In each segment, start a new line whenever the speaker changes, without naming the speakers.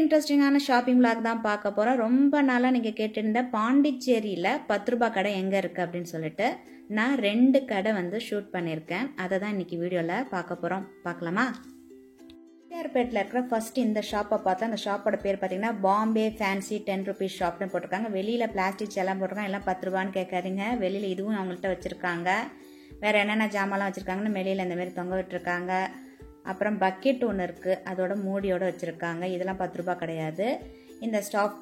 இன்ட்ரெஸ்டிங்கான shopping vlog தான் பார்க்க போகிறோம். ரொம்ப நாளாக நீங்கள் கேட்டிருந்த பாண்டிச்சேரியில் 10 ரூபா கடை எங்கே இருக்குது அப்படின்னு சொல்லிட்டு நான் 2 கடை வந்து ஷூட் பண்ணியிருக்கேன். அதை தான் இன்றைக்கி வீடியோவில் பார்க்க போகிறோம். பார்க்கலாமா? பேட்டில் இருக்கிற ஃபர்ஸ்ட் இந்த ஷாப்பை பார்த்தா அந்த ஷாப்போட பேர் பார்த்தீங்கன்னா பாம்பே ஃபேன்சி 10 ருபீஸ் ஷாப்னு போட்டிருக்காங்க. வெளியில் பிளாஸ்டிக் எல்லாம் போட்டிருக்காங்க. எல்லாம் 10 ரூபான்னு கேட்காதீங்க. வெளியில் இதுவும் அவங்கள்ட்ட வச்சுருக்காங்க. வேறு என்னென்ன ஜாமான்லாம் வச்சுருக்காங்கன்னு வெளியில் இந்த மாதிரி தொங்க விட்டுருக்காங்க. அப்புறம் பக்கெட் ஒன்று இருக்குது, அதோட மூடியோடு வச்சுருக்காங்க. இதெல்லாம் 10 ரூபா கிடையாது. இந்த ஸ்டஃப்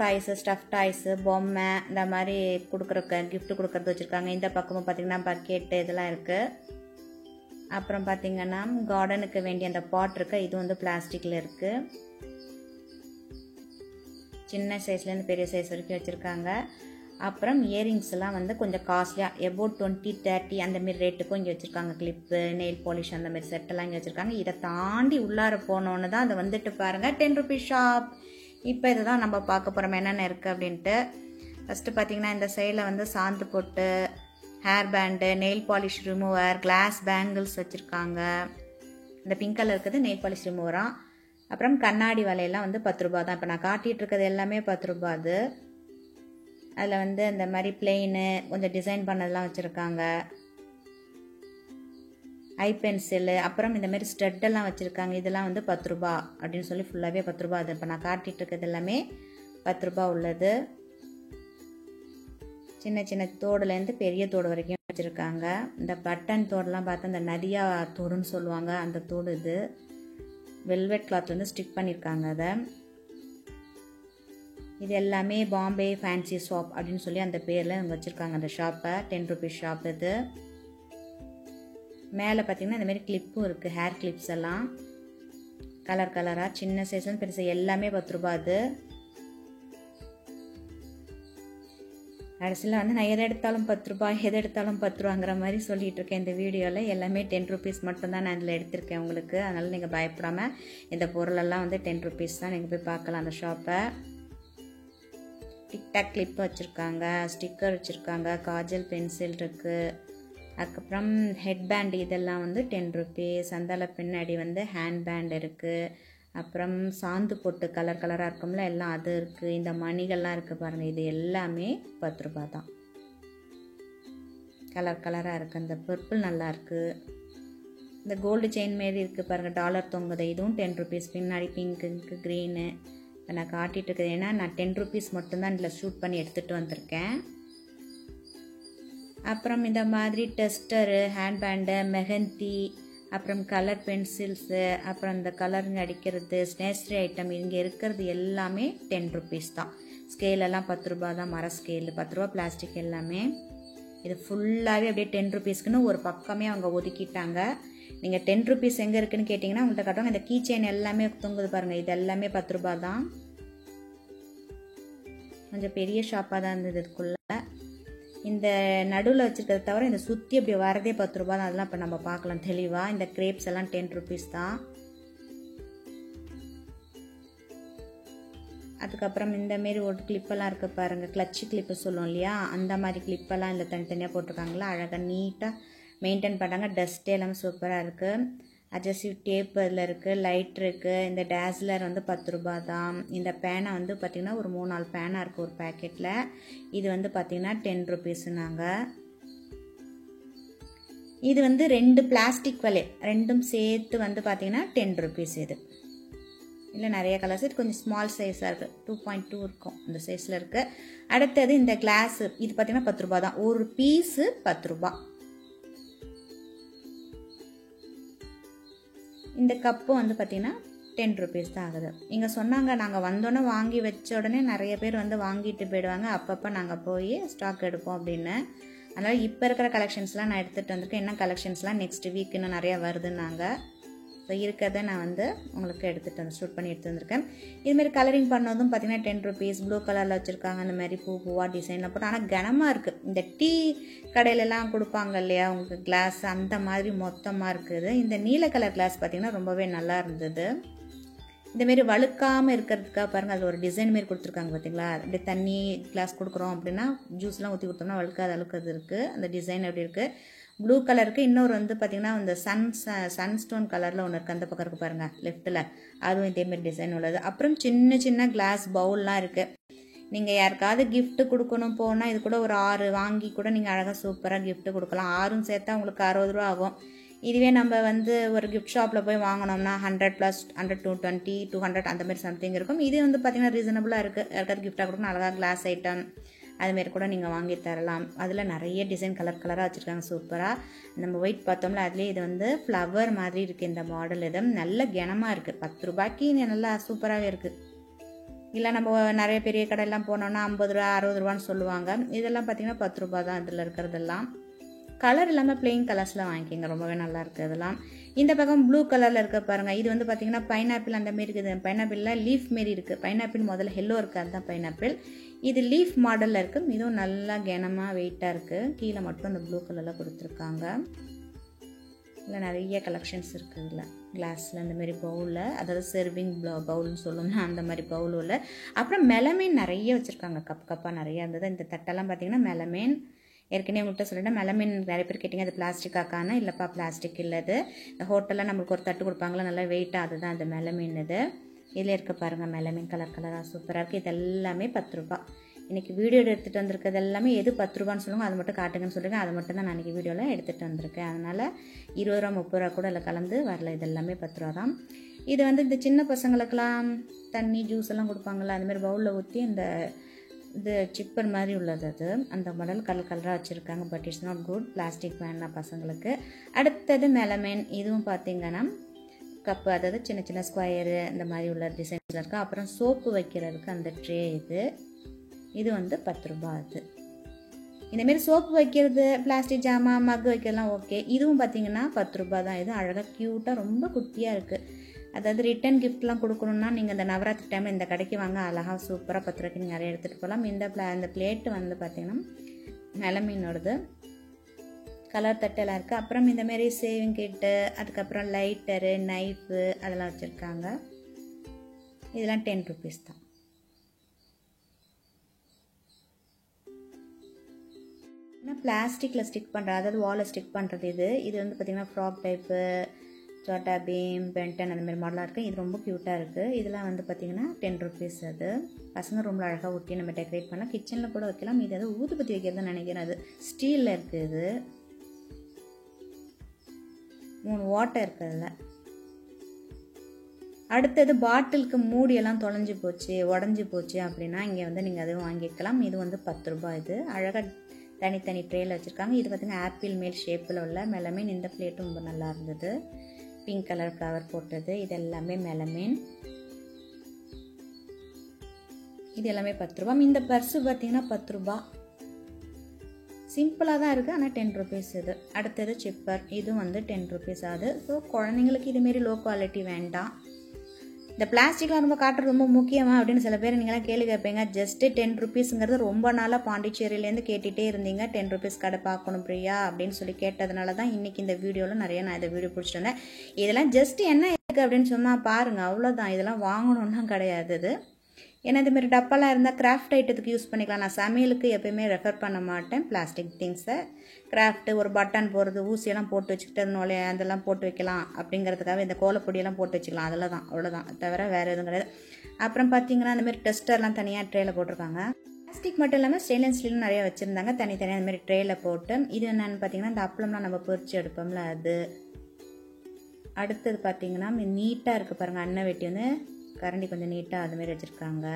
டாய்ஸு பொம்மை இந்த மாதிரி கொடுக்குற கிஃப்ட் கொடுக்குறது வச்சுருக்காங்க. இந்த பக்கமும் பார்த்திங்கன்னா பக்கெட்டு இதெல்லாம் இருக்குது. அப்புறம் பார்த்திங்கன்னா கார்டனுக்கு வேண்டிய அந்த பாட் இருக்குது, இது வந்து பிளாஸ்டிக்கில் இருக்குது. சின்ன சைஸ்லேருந்து பெரிய சைஸ் வரைக்கும் வச்சுருக்காங்க. அப்புறம் இயரிங்ஸ்லாம் வந்து கொஞ்சம் காஸ்ட்லியாக எபோட் 20-30 அந்தமாரி ரேட்டுக்கும் இங்கே வச்சுருக்காங்க. கிளிப்பு, நெயில் பாலிஷ் அந்தமாரி செட்டெல்லாம் இங்கே வச்சுருக்காங்க. இதை தாண்டி உள்ளார போனோன்னு தான் அதை வந்துட்டு பாருங்கள் 10 ருபீஸ் ஷாப். இப்போ இதை தான் நம்ம பார்க்க போகிறோம் என்னென்ன இருக்குது அப்படின்ட்டு. ஃபஸ்ட்டு பார்த்திங்கன்னா இந்த சைடில் வந்து சாந்து பொட்டு, hair band, nail polish remover, glass bangles வச்சுருக்காங்க. இந்த பிங்க் கலர் இருக்குது நெயில் பாலிஷ் ரிமூவராக. அப்புறம் கண்ணாடி வலையெல்லாம் வந்து 10 ரூபா தான். இப்போ நான் காட்டிகிட்டு இருக்கிறது எல்லாமே 10 ரூபா. அது அதில் வந்து இந்த மாதிரி பிளெயினு கொஞ்சம் டிசைன் பண்ணதெல்லாம் வச்சுருக்காங்க. ஐ பென்சிலு, அப்புறம் இந்த மாதிரி ஸ்டட்டெல்லாம் வச்சுருக்காங்க. இதெல்லாம் வந்து 10 ரூபா அப்படின்னு சொல்லி ஃபுல்லாகவே 10 ரூபா. அது இப்போ நான் காட்டிகிட்டு இருக்கிறது எல்லாமே 10 ரூபா உள்ளது. சின்ன சின்ன தோடுலேருந்து பெரிய தோடு வரைக்கும் வச்சுருக்காங்க. இந்த பட்டன் தோடெல்லாம் பார்த்தா இந்த நதியா தோடுன்னு சொல்லுவாங்க, அந்த தோடு இது. வெல்வெட் கிளாத் வந்து ஸ்டிக் பண்ணியிருக்காங்க. அதை இது எல்லாமே பாம்பே ஃபேன்சி ஷாப் அப்படின்னு சொல்லி அந்த பேரில் அவங்க வச்சுருக்காங்க அந்த ஷாப்பை. 10 ருபீஸ் ஷாப் இது. மேலே பார்த்திங்கன்னா இந்தமாரி கிளிப்பும் இருக்குது, ஹேர் கிளிப்ஸ் எல்லாம் கலர் கலராக சின்ன சைஸ்லேருந்து பெருசு எல்லாமே 10 ரூபா. அது கடைசியில் வந்து நான் எதை எடுத்தாலும் 10 ரூபா, எதை எடுத்தாலும் 10 ரூபாங்கிற மாதிரி சொல்லிகிட்டு இருக்கேன் இந்த வீடியோவில். எல்லாமே 10 ருபீஸ் மட்டும்தான் நான் இதில் எடுத்திருக்கேன் உங்களுக்கு. அதனால் நீங்கள் பயப்படாமல் இந்த பொருளெல்லாம் வந்து 10 ருபீஸ் தான். நீங்கள் போய் பார்க்கலாம் அந்த ஷாப்பை. டிக்டாக் கிளிப் வச்சுருக்காங்க, ஸ்டிக்கர் வச்சுருக்காங்க, காஜல் பென்சில் இருக்குது. அதுக்கப்புறம் ஹெட் பேண்ட் இதெல்லாம் வந்து 10 ருபீஸ். அந்தால பின்னாடி வந்து ஹேண்ட் பேண்ட் இருக்குது. அப்புறம் சாந்து பொட்டு கலர் கலராக இருக்கும்ல எல்லாம் அது இருக்குது. இந்த மணிகள்லாம் இருக்குது பாருங்கள், இது எல்லாமே 10 ரூபா தான். கலர் கலராக இருக்குது. அந்த பர்பிள் நல்லாயிருக்கு. இந்த கோல்டு செயின் மாரி இருக்குது பாருங்கள், டாலர் தொங்குது. இதுவும் 10 ருபீஸ். பின்னாடி பிங்க்கு க்ரீனு. இப்போ நான் காட்டிகிட்டு இருக்குது ஏன்னா நான் 10 ருபீஸ் மட்டும்தான் இதில் ஷூட் பண்ணி எடுத்துகிட்டு வந்திருக்கேன். அப்புறம் இந்த மாதிரி டெஸ்டரு, ஹேண்ட் பேண்டு, மெஹந்தி, அப்புறம் கலர் பென்சில்ஸு, அப்புறம் இந்த கலருங்க அடிக்கிறது, ஸ்டேஷ்னரி ஐட்டம் இங்கே இருக்கிறது எல்லாமே 10 ருபீஸ் தான். ஸ்கேலெல்லாம் 10 ரூபா தான். மர ஸ்கேலு 10 ரூபா, பிளாஸ்டிக் எல்லாமே. இது ஃபுல்லாகவே அப்படியே 10 ருபீஸ்க்குன்னு ஒரு பக்கமே அவங்க ஒதுக்கிட்டாங்க. நீங்கள் 10 ருபீஸ் எங்கே இருக்குதுன்னு கேட்டிங்கன்னா உங்கள்கிட்ட காட்டுவாங்க. இந்த கீ செயின் எல்லாமே தொங்குது பாருங்கள், இது எல்லாமே 10 ரூபா தான். கொஞ்சம் பெரிய ஷாப்பாக தான் இருந்தது. இதுக்குள்ளே இந்த நடுவில் வச்சுருக்கிறத தவிர இந்த சுற்றி அப்படி வரதே 10 ரூபா தான். அதெல்லாம் இப்போ நம்ம பார்க்கலாம் தெளிவாக. இந்த கிரேப்ஸ் எல்லாம் 10 ருபீஸ் தான். அதுக்கப்புறம் இந்தமாரி ஒரு கிளிப்பெல்லாம் இருக்குது பாருங்கள், கிளச்சு கிளிப்பு சொல்லுவோம் இல்லையா, அந்த மாதிரி கிளிப்பெல்லாம் இல்லை தனித்தனியாக போட்டிருக்காங்களா, அழகாக நீட்டாக மெயின்டைன் பண்ணுறாங்க. டஸ்ட்டே எல்லாமே சூப்பராக இருக்குது. அட்ஜஸ்டிவ் டேப் அதில் இருக்குது, லைட் இருக்குது. இந்த டேஸ்லர் வந்து 10 ரூபா தான். இந்த பேனை வந்து பார்த்திங்கன்னா ஒரு 3-4 பேனா இருக்குது ஒரு பேக்கெட்டில். இது வந்து பார்த்திங்கன்னா 10 ருபீஸுனாங்க. இது வந்து 2 பிளாஸ்டிக் வலை, ரெண்டும் சேர்த்து வந்து பார்த்திங்கன்னா 10 ருபீஸ். இது இல்லை நிறைய கலர்ஸ், இது கொஞ்சம் ஸ்மால் சைஸாக இருக்குது, 2.2 இருக்கும் அந்த சைஸில் இருக்குது. அடுத்தது இந்த கிளாஸு, இது பார்த்திங்கன்னா 10 ரூபா தான். ஒரு பீஸு 10 ரூபா. இந்த கப்பு வந்து பார்த்திங்கன்னா 10 ருபீஸ் தான் ஆகுது. இங்கே சொன்னாங்க நாங்கள் வந்தோடனே வாங்கி வச்ச உடனே நிறைய பேர் வந்து வாங்கிட்டு போயிடுவாங்க, அப்பப்போ நாங்கள் போய் ஸ்டாக் எடுப்போம் அப்படின்னு. அதனால் இப்போ இருக்கிற கலெக்ஷன்ஸ்லாம் நான் எடுத்துகிட்டு வந்திருக்கேன். இன்னும் கலெக்ஷன்ஸ்லாம் நெக்ஸ்ட் வீக் இன்னும் நிறையா வருதுன்னாங்க. ஸோ இருக்கிறத நான் வந்து உங்களுக்கு எடுத்துகிட்டு வந்து ஷூட் பண்ணி எடுத்து வந்திருக்கேன். இதுமாரி கலரிங் பண்ணதும் பார்த்திங்கன்னா 10 ருபீஸ். ப்ளூ கலரில் வச்சுருக்காங்க, அந்த மாதிரி பூவாக டிசைனில் போட்டு. ஆனால் கனமாக இருக்குது. இந்த டீ கடையிலலாம் கொடுப்பாங்க இல்லையா உங்களுக்கு கிளாஸ், அந்த மாதிரி மொத்தமாக இருக்குது. இந்த நீல கலர் கிளாஸ் பார்த்திங்கன்னா ரொம்பவே நல்லா இருந்தது. இந்தமாரி வழுக்காமல் இருக்கிறதுக்காக பாருங்கள், அதில் ஒரு டிசைன் மாரி கொடுத்துருக்காங்க பார்த்தீங்களா. இப்படி தண்ணி கிளாஸ் கொடுக்குறோம் அப்படின்னா ஜூஸ்லாம் ஊற்றி கொடுத்தோம்னா வழுக்காத அளவுக்கு அது இருக்குது. அந்த டிசைன் அப்படி இருக்குது. ப்ளூ கலருக்கு இன்னொரு வந்து பார்த்திங்கன்னா இந்த சன்ஸ்டோன் கலரில் ஒன்று இருக்குது, அந்த பக்கம் இருக்குது பாருங்கள் லெஃப்ட்டில், அதுவும் இதேமாரி டிசைன் உள்ளது. அப்புறம் சின்ன சின்ன கிளாஸ் பவுல்லாம் இருக்குது. நீங்கள் யாருக்காவது கிஃப்ட்டு கொடுக்கணும் போனால் இது கூட ஒரு 6 வாங்கி கூட நீங்கள் அழகாக சூப்பராக கிஃப்ட்டு கொடுக்கலாம். 6ம் சேர்த்தா உங்களுக்கு 60 ரூபா ஆகும். இதுவே நம்ம வந்து ஒரு கிஃப்ட் ஷாப்பில் போய் வாங்கினோம்னா 100 + 100 220 200 அந்த மாதிரி சம்திங் இருக்கும். இது வந்து பார்த்திங்கன்னா ரீசனபுளாக இருக்குது. யாருக்காவது கிஃப்டாக கொடுக்கணும் அழகாக கிளாஸ் ஐட்டம் அதுமாரி கூட நீங்கள் வாங்கி தரலாம். அதில் நிறைய டிசைன் கலராக வச்சுருக்காங்க சூப்பராக. நம்ம ஒயிட் பார்த்தோம்ல அதுலேயே இது வந்து ஃப்ளவர் மாதிரி இருக்குது இந்த மாடல். இது நல்ல கனமாக இருக்குது. 10 ரூபாய்க்கு நல்லா சூப்பராகவே இருக்குது. இல்லை நம்ம நிறைய பெரிய கடையெல்லாம் போனோன்னா 50 ரூபா 60 ரூபான்னு சொல்லுவாங்க. இதெல்லாம் பார்த்திங்கன்னா 10 ரூபா தான் இதில் இருக்கிறதெல்லாம். கலர் இல்லாமல் பிளெயின் கலர்ஸில் வாங்கிக்கிங்க, ரொம்பவே நல்லா இருக்குது அதெல்லாம். இந்த பக்கம் ப்ளூ கலரில் இருக்க பாருங்கள், இது வந்து பார்த்திங்கன்னா பைனாப்பிள் அந்த மாரி இருக்குது. பைனாப்பிளில் லீஃப் மாரி இருக்குது. பைனாப்பிள் முதல்ல எல்லோ இருக்குது, அதுதான் பைனாப்பிள். இது லீஃப் மாடலில் இருக்குது. இதுவும் நல்லா கனமாக வெயிட்டாக இருக்குது. கீழே மட்டும் அந்த ப்ளூ கலரில் கொடுத்துருக்காங்க. இதில் நிறைய கலெக்ஷன்ஸ் இருக்குது. இதில் கிளாஸில் அந்தமாரி பவுலில், அதாவது சர்விங் பவுல்னு சொல்லணும்னா அந்த மாதிரி பவுலில். அப்புறம் மெலமீன் நிறைய வச்சுருக்காங்க, கப்பாக நிறையா இருந்தது. இந்த தட்டெல்லாம் பார்த்திங்கன்னா மெலமீன். ஏற்கனவே உங்கள்கிட்ட சொல்லிட்டேன், மெலமீன் நிறைய பேர் கேட்டிங்க அது பிளாஸ்டிக்காக்கானா. இல்லைப்பா பிளாஸ்டிக் இல்லது. இந்த ஹோட்டலில் நம்மளுக்கு ஒரு தட்டு கொடுப்பாங்களா நல்லா வெயிட்டாக, அதுதான் அந்த மெலமீன். இது இதில் இருக்க பாருங்கள் மெலமீன் கலராக சூப்பராக இருக்குது. இது எல்லாமே 10 ரூபா. இன்றைக்கி வீடியோ எடுத்துகிட்டு வந்திருக்கிறது எல்லாமே எது 10 ரூபான்னு சொல்லுங்கள், அது மட்டும் காட்டுங்கன்னு சொல்லுங்கள். அது மட்டும் தான் நான் இன்றைக்கி வீடியோவில் எடுத்துகிட்டு வந்திருக்கேன். அதனால் 20 ரூபா 30 ரூபா கூட இல்லை கலந்து வரல. இது எல்லாமே 10 ரூபா தான். இது வந்து இந்த சின்ன பசங்களுக்கெல்லாம் தண்ணி ஜூஸ் எல்லாம் கொடுப்பாங்கள்ல, அதுமாரி பவுலில் ஊற்றி இந்த இது சிப்பர் மாதிரி உள்ளது. அது அந்த மாடல் கலராக வச்சுருக்காங்க. But it's not good, plastic வேண்டாம் பசங்களுக்கு. அடுத்தது மெலமீன். இதுவும் பார்த்திங்கன்னா கப்பு, அதாவது சின்ன சின்ன ஸ்கொயரு இந்த மாதிரி உள்ள டிசைன்ஸில் இருக்குது. அப்புறம் சோப்பு வைக்கிறதுக்கு அந்த ட்ரே இது வந்து 10 ரூபா. அது இந்தமாரி சோப்பு வைக்கிறது, பிளாஸ்டிக் ஜாமான் மக்கு வைக்கிறதுலாம் ஓகே. இதுவும் பார்த்திங்கன்னா 10 ரூபா தான். இது அழகாக க்யூட்டாக ரொம்ப குட்டியாக இருக்குது. அதாவது ரிட்டன் கிஃப்ட்லாம் கொடுக்கணுன்னா நீங்கள் இந்த நவராத்திரி டைமில் இந்த கடைக்கு வாங்க, அழகாக சூப்பராக 10 ரூபாய்க்கு நீங்கள் நிறைய எடுத்துகிட்டு போகலாம். இந்த பிளேட்டு வந்து பார்த்திங்கன்னா மெலமீனோடது கலர் தட்டெல்லாம் இருக்குது. அப்புறம் இந்தமாரி சேவிங் கிட்டு, அதுக்கப்புறம் லைட்டரு, நைஃபு அதெல்லாம் வச்சுருக்காங்க. இதெல்லாம் 10 ருபீஸ் தான். பிளாஸ்டிக்கில் ஸ்டிக் பண்ணுறது, அதாவது வாலில் ஸ்டிக் பண்ணுறது. இது வந்து பார்த்திங்கன்னா frock type, Chhota Bheem, Ben ten அந்த மாதிரி மாடலாக இருக்குது. இது ரொம்ப க்யூட்டாக இருக்குது. இதெல்லாம் வந்து பார்த்திங்கன்னா 10 ருபீஸ். அது பசங்க ரூமில் அழகாக ஒட்டி நம்ம டெக்கரேட் பண்ணலாம், கிச்சனில் கூட வைக்கலாம். இது அது ஊதுபத்தி வைக்கிறதுன்னு நினைக்கிறேன். அது ஸ்டீலில் இருக்குது. இது 3 ஓட்டை இருக்குது அதில். அடுத்தது பாட்டிலுக்கு மூடியெல்லாம் தொலைஞ்சி போச்சு, உடஞ்சி போச்சு அப்படின்னா இங்கே வந்து நீங்கள் அதுவும் வாங்கிக்கலாம். இது வந்து 10 ரூபாய். இது அழகாக தனித்தனி ட்ரேயில் வச்சுருக்காங்க. இது பார்த்திங்கன்னா ஆப்பிள் மேல் ஷேப்பில் உள்ள மெலமீன். இந்த பிளேட்டும் ரொம்ப நல்லா இருந்தது, பிங்க் கலர் ஃப்ளவர் போட்டது. இது எல்லாமே மெலமீன். இது எல்லாமே 10 ரூபா. இந்த பர்ஸு பார்த்திங்கன்னா 10 ரூபா. சிம்பிளாக தான் இருக்குது, ஆனால் 10 ருபீஸ். இது அடுத்தது சிப்பர். இதுவும் வந்து 10 ருபீஸ் ஆகுது. ஸோ குழந்தைங்களுக்கு இதுமாரி லோ குவாலிட்டி வேண்டாம். இந்த பிளாஸ்டிக்லாம் ரொம்ப காட்டுறது ரொம்ப முக்கியமாக அப்படின்னு சில பேர் நீங்களாம் கேள்வி கேட்பீங்க. ஜஸ்ட்டு 10 ருபீஸுங்கிறது ரொம்ப நாளாக பாண்டிச்சேரியிலேருந்து கேட்டுகிட்டே இருந்தீங்க. 10 ருபீஸ் கடை பார்க்கணும் பிரியா அப்படின்னு சொல்லி கேட்டதுனால தான் இன்றைக்கி இந்த வீடியோவில் நிறைய நான் இதை வீடியோ பிடிச்சிட்டு வந்தேன். இதெல்லாம் ஜஸ்ட் என்ன இருக்குது அப்படின்னு சொன்னால் பாருங்கள், அவ்வளோதான். இதெல்லாம் வாங்கணுன்னா கிடையாது. இது ஏன்னா இதுமாரி டப்பாலாம் இருந்தால் கிராஃப்ட் ஐட்டத்துக்கு யூஸ் பண்ணிக்கலாம். நான் சமையலுக்கு எப்போயுமே ரெஃபர் பண்ண மாட்டேன் பிளாஸ்டிக் திங்ஸை. கிராஃப்ட்டு ஒரு பட்டன் போடுறது, ஊசியெல்லாம் போட்டு வச்சுக்கிட்டு அதெல்லாம் போட்டு வைக்கலாம் அப்படிங்கிறதுக்காக இந்த கோலப்பொடியெல்லாம் போட்டு வச்சுக்கலாம். அதில் தான், அவ்வளோதான், தவிர வேறு எதுவும் கிடையாது. அப்புறம் பார்த்தீங்கன்னா அந்தமாரி டெஸ்டர்லாம் தனியாக ட்ரேயில் போட்டிருக்காங்க. பிளாஸ்டிக் மட்டும் இல்லாமல் ஸ்டெயின்லெஸ் ஸ்டீலும் நிறையா வச்சுருந்தாங்க தனித்தனியாக அந்தமாரி ட்ரேயில் போட்டு. இது என்னென்னு பார்த்தீங்கன்னா இந்த அப்பளம்லாம் நம்ம பொரிச்சு எடுப்போம்ல அது. அடுத்தது பார்த்தீங்கன்னா நீட்டாக இருக்குது பாருங்கள், அன்னை வெட்டி வந்து கரண்டி கொஞ்சம் நீட்டாக அதுமாரி வச்சுருக்காங்க.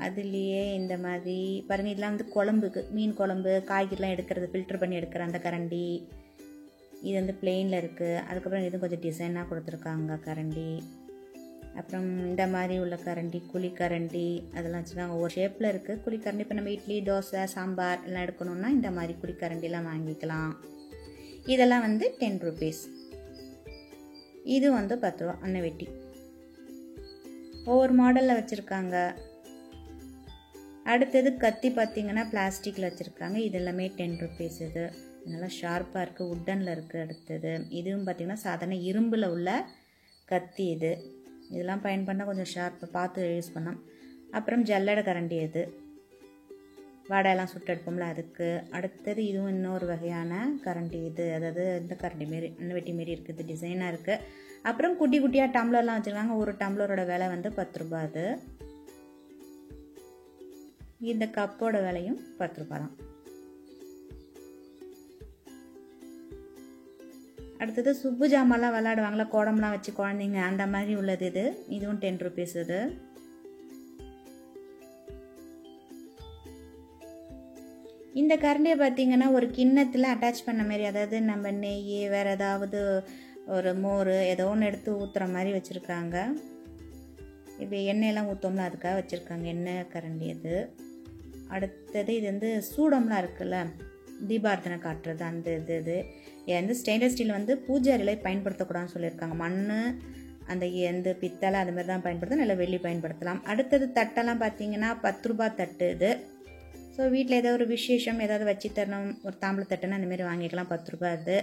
அதுலேயே இந்த மாதிரி பாருங்கள், இதெல்லாம் வந்து குழம்புக்கு, மீன் குழம்பு காய்கறிலாம் எடுக்கிறது, ஃபில்டர் பண்ணி எடுக்கிற அந்த கரண்டி. இது வந்து பிளெயினில் இருக்குது. அதுக்கப்புறம் இது கொஞ்சம் டிசைனாக கொடுத்துருக்காங்க கரண்டி. அப்புறம் இந்த மாதிரி உள்ள கரண்டி, குழிக்கரண்டி அதெல்லாம் வச்சுருக்காங்க. ஒவ்வொரு ஷேப்பில் இருக்குது குழிக்கரண்டி. இப்போ நம்ம இட்லி தோசை சாம்பார் எல்லாம் எடுக்கணுன்னா இந்த மாதிரி குழிக்கரண்டிலாம் வாங்கிக்கலாம். இதெல்லாம் வந்து 10 ருபீஸ். இது வந்து 10 ரூபா அன்னை வெட்டி. ஒவ்வொரு மாடலில் வச்சுருக்காங்க. அடுத்தது கத்தி பார்த்திங்கன்னா பிளாஸ்டிக்கில் வச்சுருக்காங்க. இது எல்லாமே 10 ருபீஸ். இது நல்லா ஷார்ப்பாக இருக்குது, உட்டனில் இருக்குது. அடுத்தது இதுவும் பார்த்திங்கன்னா சாதாரண இரும்பில் உள்ள கத்தி. இதெல்லாம் பயன்பண்ணால் கொஞ்சம் ஷார்ப்பாக பார்த்து யூஸ் பண்ணோம். அப்புறம் ஜல்லடை கரண்டி. வடையெல்லாம் சுட்டு எடுப்போம்ல அதுக்கு. அடுத்தது இதுவும் இன்னொரு வகையான கரண்டி இது, அதாவது இந்த கரண்டி மாரி வெட்டி மாரி இருக்குது, டிசைனாக இருக்குது. அப்புறம் குட்டி குட்டியாக டம்ளர்லாம் வச்சுருக்காங்க. ஒரு டம்ளரோட விலை வந்து 10 ரூபா. அது இந்த கப்போட விலையும் 10 ரூபா தான். அடுத்தது சுப்பு ஜாமான்லாம் விளையாடுவாங்களா, குடம்லாம் வச்சு குழந்தைங்க, அந்த மாதிரி உள்ளது இது. இதுவும் 10 ருபீஸ். இது இந்த கரண்டியை பார்த்தீங்கன்னா ஒரு கிண்ணத்தில் அட்டாச் பண்ண மாதிரி, அதாவது நம்ம நெய் வேறு ஏதாவது ஒரு மோர் ஏதோ ஒன்று எடுத்து ஊற்றுற மாதிரி வச்சுருக்காங்க. இப்போ எண்ணெயெல்லாம் ஊற்றோம்ல அதுக்காக வச்சுருக்காங்க எண்ணெய் கரண்டி இது. அடுத்தது இது வந்து சூடம்லாம் இருக்குல்ல, தீபார்த்தனை காட்டுறது அந்த இது வந்து ஸ்டெயின்லெஸ் ஸ்டீல் வந்து பூஜை அறையில் பயன்படுத்தக்கூடாதுன்னு சொல்லியிருக்காங்க. மண் அந்த எந்த பித்தளை அது மாதிரி தான் பயன்படுத்தலாம், இல்லை வெள்ளி பயன்படுத்தலாம். அடுத்தது தட்டெல்லாம் பார்த்தீங்கன்னா 10 ரூபா தட்டு இது. ஸோ வீட்டில் ஏதோ ஒரு விசேஷம் ஏதாவது வச்சு தரணும், ஒரு தாம்பளை தட்டுன்னு அந்தமாரி வாங்கிக்கலாம், 10 ரூபா அது.